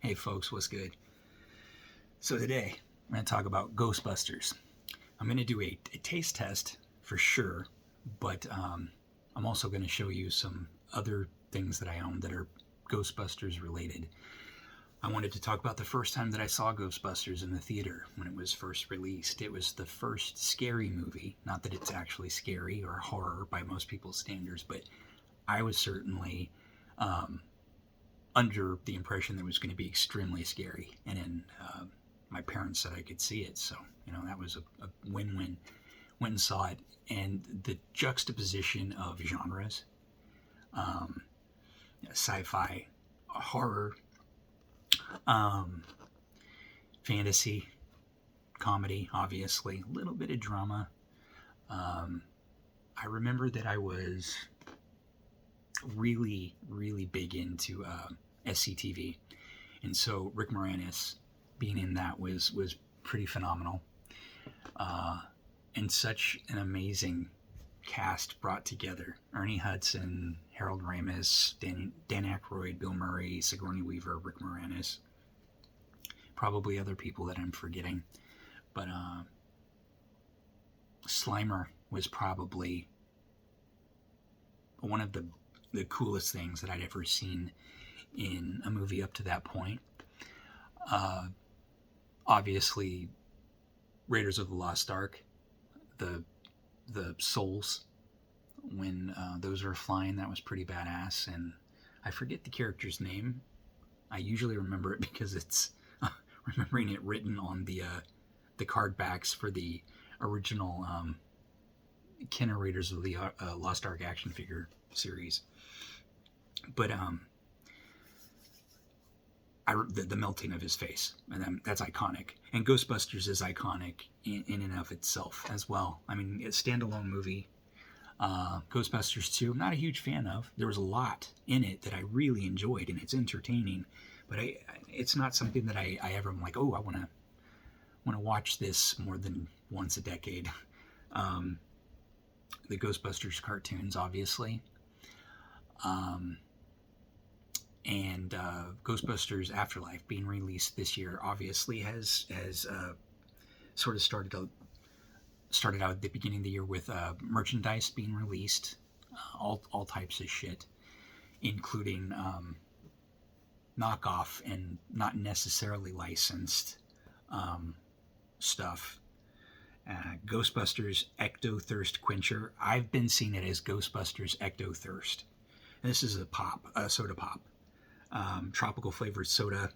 Hey folks, what's good? So today, I'm going to talk about Ghostbusters. I'm going to do a taste test for sure, but I'm also going to show you some other things that I own that are Ghostbusters related. I wanted to talk about the first time that I saw Ghostbusters in the theater when it was first released. It was the first scary movie. Not that it's actually scary or horror by most people's standards, but I was certainly under the impression that it was going to be extremely scary. And then my parents said I could see it, so that was a win-win. Went and saw it, and the juxtaposition of genres, sci-fi, horror, fantasy, comedy, obviously, a little bit of drama. I remember that I was really, really big into SCTV, and so Rick Moranis being in that was pretty phenomenal, and such an amazing cast brought together. Ernie Hudson, Harold Ramis, Dan Aykroyd, Bill Murray, Sigourney Weaver, Rick Moranis, probably other people that I'm forgetting, but Slimer was probably one of the coolest things that I'd ever seen in a movie up to that point. Obviously, Raiders of the Lost Ark, the souls, when those are flying, that was pretty badass. And I forget the character's name. I usually remember it because it's remembering it written on the card backs for the original Kenner Raiders of the Lost Ark action figure series. But the melting of his face, and that's iconic. And Ghostbusters is iconic in and of itself as well. I mean, it's a standalone movie. Ghostbusters 2, I'm not a huge fan of. There was a lot in it that I really enjoyed, and it's entertaining. But it's not something that I ever am like, oh, I want to watch this more than once a decade. The Ghostbusters cartoons, obviously. And Ghostbusters Afterlife being released this year obviously has sort of started out at the beginning of the year with merchandise being released, all types of shit, including knockoff and not necessarily licensed stuff. Ghostbusters Ecto Thirst Quencher. I've been seeing it as Ghostbusters Ecto Thirst. This is a soda pop. Tropical flavored soda.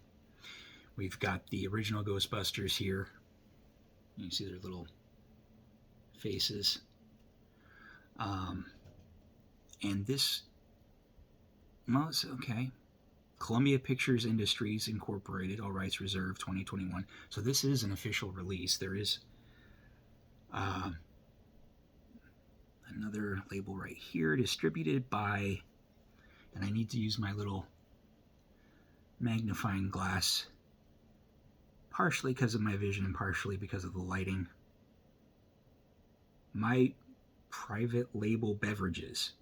We've got the original Ghostbusters here. You can see their little faces. And this, well, it's okay. Columbia Pictures Industries Incorporated, all rights reserved, 2021. So this is an official release. There is another label right here, distributed by, and I need to use my little magnifying glass, partially because of my vision and partially because of the lighting. My Private Label Beverages.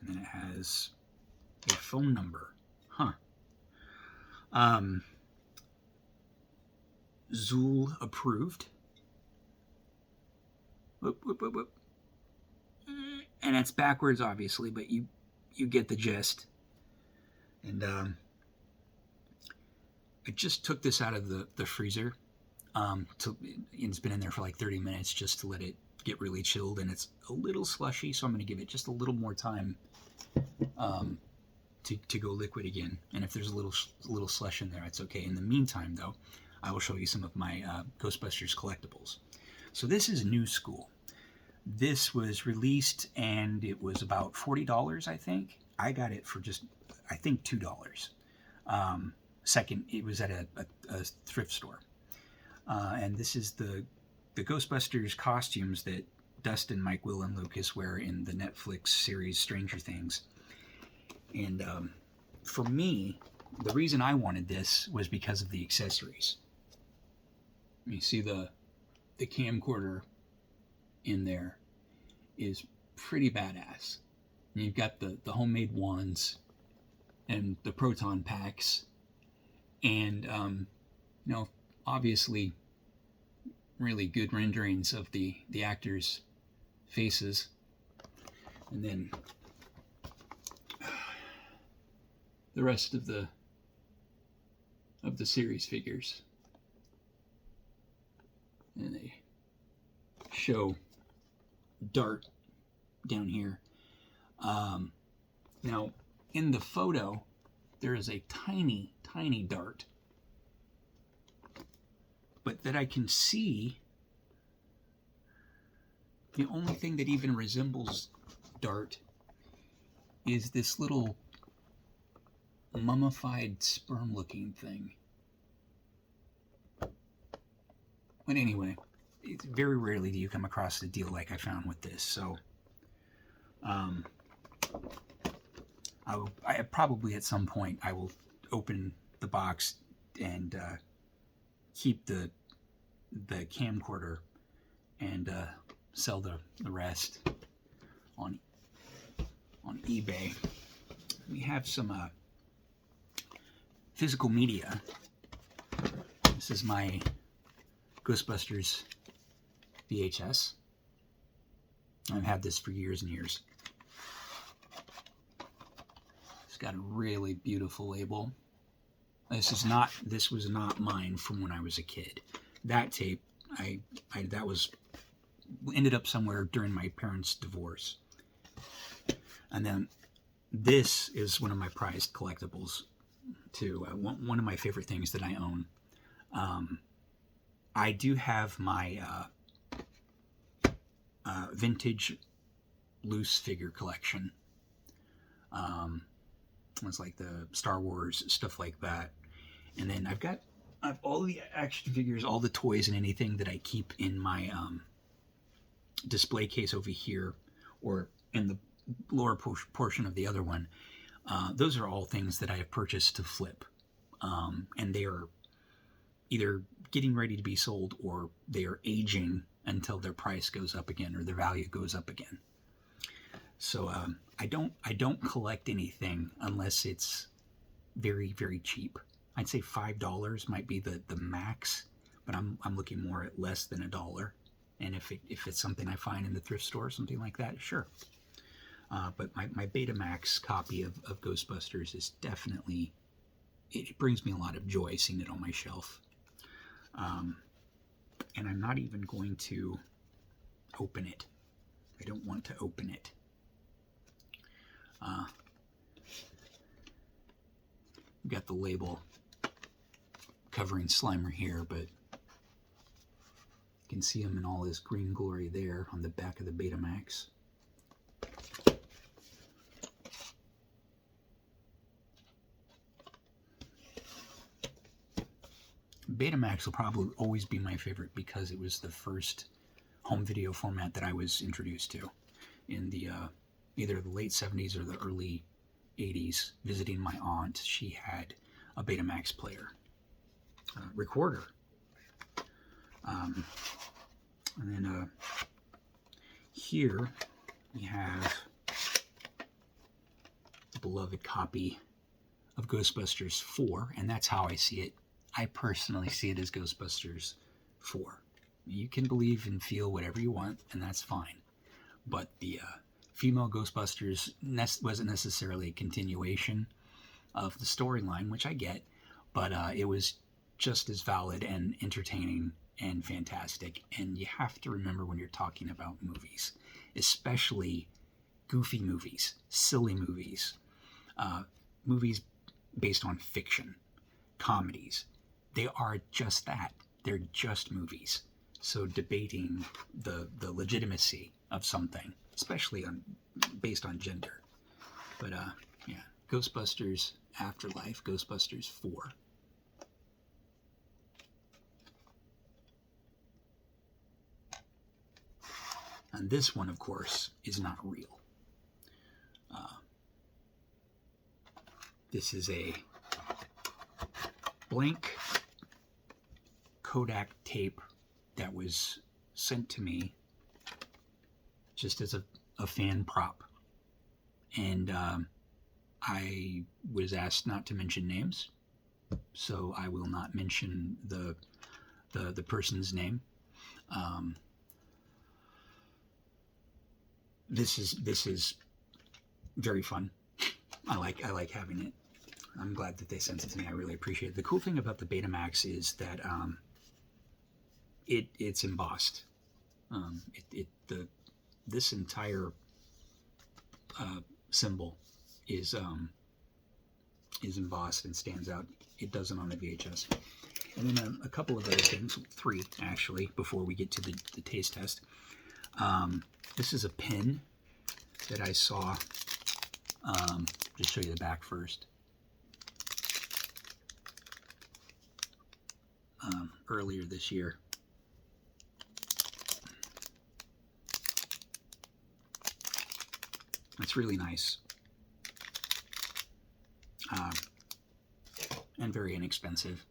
And then it has a phone number. Zool approved. Whoop, whoop, whoop, whoop. And it's backwards, obviously, but you get the gist. And I just took this out of the freezer. It's been in there for like 30 minutes just to let it get really chilled, and it's a little slushy, so I'm going to give it just a little more time to go liquid again. And if there's a little slush in there, it's okay. In the meantime, though, I will show you some of my Ghostbusters collectibles. So this is new school. This was released, and it was about $40, I think. I got it for just, I think, $2. Second, it was at a thrift store. And this is the Ghostbusters costumes that Dustin, Mike, Will, and Lucas wear in the Netflix series Stranger Things. And for me, the reason I wanted this was because of the accessories. You see the camcorder in there is pretty badass. And you've got the homemade wands and the proton packs, and obviously really good renderings of the actors' faces, and then the rest of the series figures, and they show Dart down here. Now, in the photo, there is a tiny, tiny Dart, but that I can see, the only thing that even resembles Dart is this little mummified sperm-looking thing. But anyway, it's very rarely do you come across a deal like I found with this. So, I probably at some point I will open the box and keep the camcorder and sell the rest on eBay. We have some physical media. This is my Ghostbusters VHS. I've had this for years and years. It's got a really beautiful label. This was not mine from when I was a kid. That tape, that was ended up somewhere during my parents' divorce. And then this is one of my prized collectibles too. One of my favorite things that I own. I do have my vintage loose figure collection. It's like the Star Wars, stuff like that. And then I've all the action figures, all the toys and anything that I keep in my display case over here, or in the lower portion of the other one. Those are all things that I have purchased to flip. And they are either getting ready to be sold, or they are aging until their price goes up again, or their value goes up again. So I don't collect anything unless it's very, very cheap. I'd say $5 might be the max, but I'm looking more at less than $1. And if it's something I find in the thrift store, something like that, sure. But my Betamax copy of Ghostbusters is definitely, it brings me a lot of joy seeing it on my shelf. And I'm not even going to open it. I don't want to open it. We've got the label covering Slimer here, but you can see him in all his green glory there on the back of the Betamax. Betamax will probably always be my favorite because it was the first home video format that I was introduced to in the either the late 70s or the early 80s. Visiting my aunt, she had a Betamax player, recorder, and then here we have the beloved copy of Ghostbusters 4, and that's how I see it. I personally see it as Ghostbusters 4. You can believe and feel whatever you want, and that's fine. But the female Ghostbusters wasn't necessarily a continuation of the storyline, which I get, but it was just as valid and entertaining and fantastic. And you have to remember when you're talking about movies, especially goofy movies, silly movies, movies based on fiction, comedies, they are just that. They're just movies. So debating the legitimacy of something, especially based on gender. But yeah, Ghostbusters Afterlife, Ghostbusters 4. And this one, of course, is not real. This is a blank Kodak tape that was sent to me just as a fan prop. And I was asked not to mention names, so I will not mention the person's name. This is very fun. I like having it. I'm glad that they sent it to me. I really appreciate it. The cool thing about the Betamax is that it's embossed. This entire symbol is embossed and stands out. It doesn't on the VHS. And then a couple of other things, 3 actually, before we get to the taste test. This is a pin that I saw. Just show you the back first. Earlier this year. It's really nice. And very inexpensive.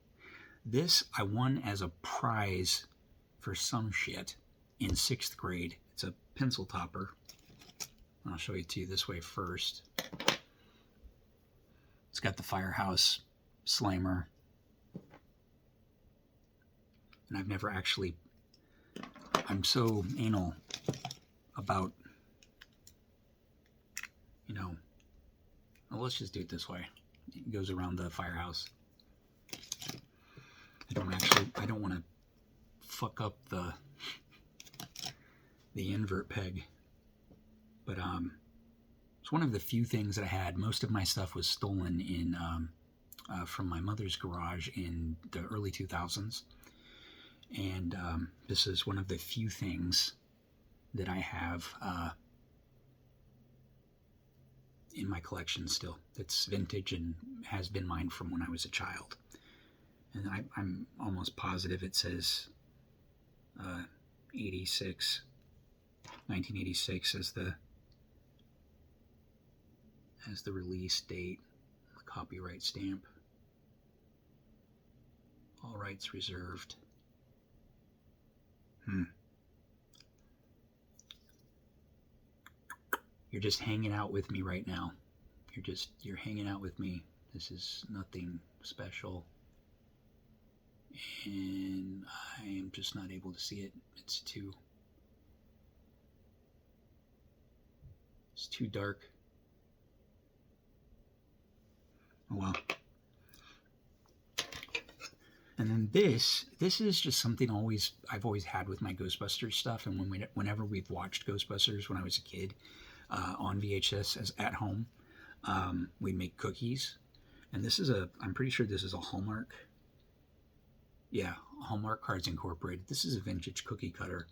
This I won as a prize for some shit in 6th grade. It's a pencil topper. I'll show it to you this way first. It's got the Firehouse Slimer. And I've never actually... I'm so anal about, you know... Well, let's just do it this way. It goes around the firehouse. I don't want to fuck up the invert peg. But it's one of the few things that I had. Most of my stuff was stolen in from my mother's garage in the early 2000s. And this is one of the few things that I have in my collection still. It's vintage and has been mine from when I was a child. And I'm almost positive it says 1986 as the release date, the copyright stamp. All rights reserved. You're just hanging out with me right now. You're hanging out with me. This is nothing special. And I am just not able to see it. It's too dark. Oh well. And then this is just something I've always had with my Ghostbusters stuff. And whenever we've watched Ghostbusters when I was a kid on VHS at home, we make cookies. And I'm pretty sure this is a Hallmark. Yeah, Hallmark Cards Incorporated. This is a vintage cookie cutter.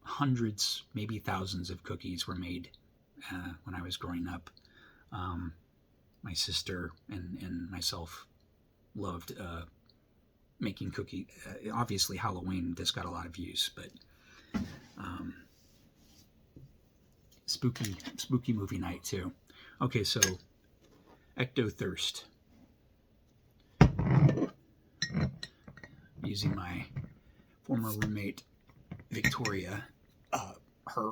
Hundreds, maybe thousands of cookies were made when I was growing up. My sister and myself loved making cookies. Obviously, Halloween, this got a lot of views, but spooky movie night too. Okay, so Ecto Thirst. Using my former roommate Victoria, her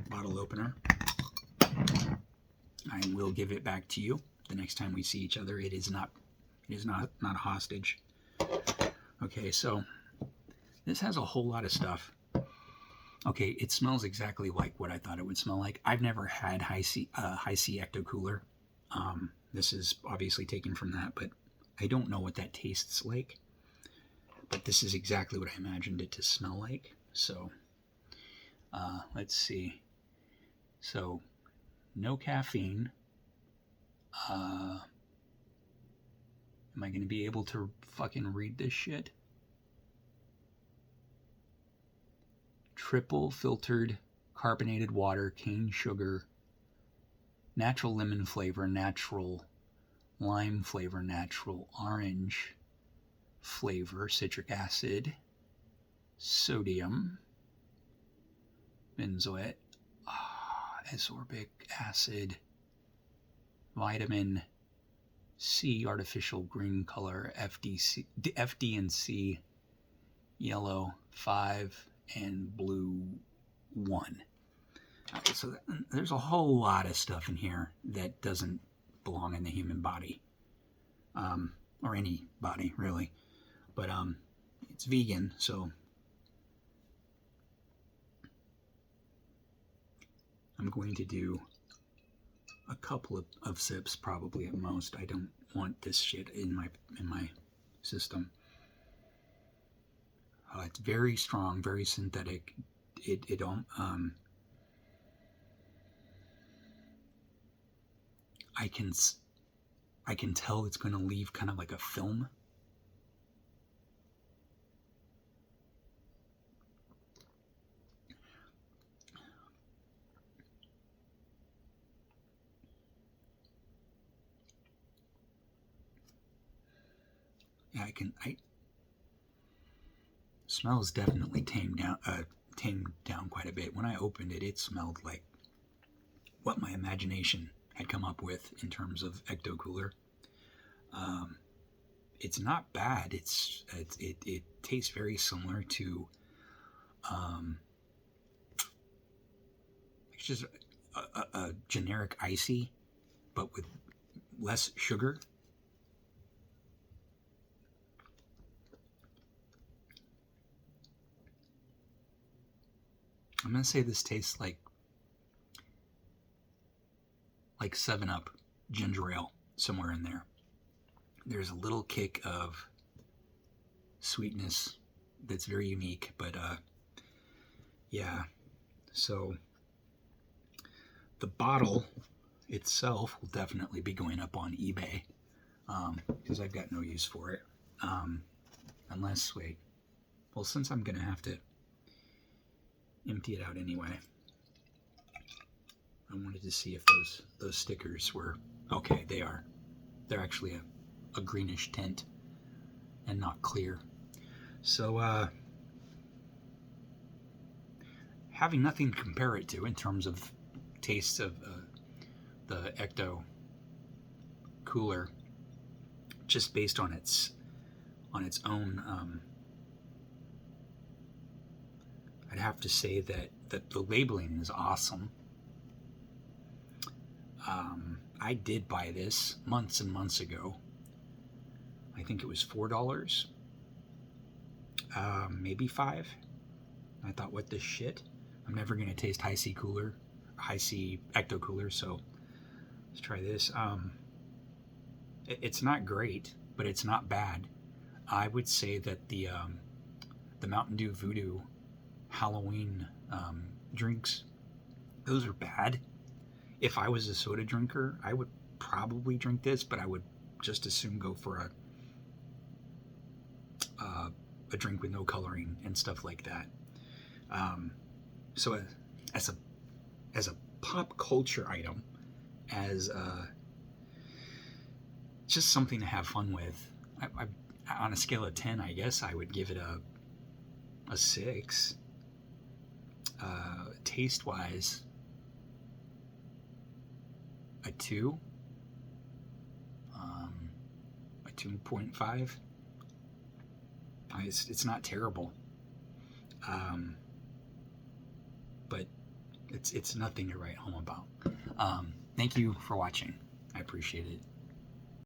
bottle opener. I will give it back to you the next time we see each other. It is not a hostage. Okay, so this has a whole lot of stuff. Okay, it smells exactly like what I thought it would smell like. I've never had High C Ecto Cooler. This is obviously taken from that, but I don't know what that tastes like. But this is exactly what I imagined it to smell like. So, let's see. So, no caffeine. Am I going to be able to fucking read this shit? Triple filtered carbonated water, cane sugar, natural lemon flavor, natural lime flavor, natural orange flavor, citric acid, sodium, benzoate, ascorbic acid, vitamin C, artificial green color, FD and C, yellow 5, and blue 1. So there's a whole lot of stuff in here that doesn't belong in the human body, or any body really. But it's vegan, so I'm going to do a couple of sips, probably at most. I don't want this shit in my system. It's very strong, very synthetic. It don't. I can tell it's going to leave kind of like a film. Yeah, smells definitely tamed down quite a bit. When I opened it, it smelled like what my imagination had come up with in terms of Ecto Cooler. It's not bad. It tastes very similar to it's just a generic icy, but with less sugar. I'm gonna say this tastes like 7-Up ginger ale, somewhere in there. There's a little kick of sweetness that's very unique, but yeah. So the bottle itself will definitely be going up on eBay, because I've got no use for it. Unless, wait, well, since I'm gonna have to empty it out anyway, I wanted to see if those stickers were okay. They are. They're actually a greenish tint and not clear. So having nothing to compare it to in terms of tastes of the Ecto Cooler, just based on its own, I'd have to say that the labeling is awesome. I did buy this months and months ago. I think it was $4, maybe $5. I thought, what the shit? I'm never gonna taste Hi-C Ecto Cooler, so let's try this. It's not great, but it's not bad. I would say that the Mountain Dew Voodoo Halloween drinks, those are bad. If I was a soda drinker, I would probably drink this, but I would just as soon go for a drink with no coloring and stuff like that. So as a pop culture item, as just something to have fun with, I on a scale of 10, I guess I would give it a 6. Taste wise, a 2, a 2.5. It's not terrible, but it's nothing to write home about. Thank you for watching. I appreciate it.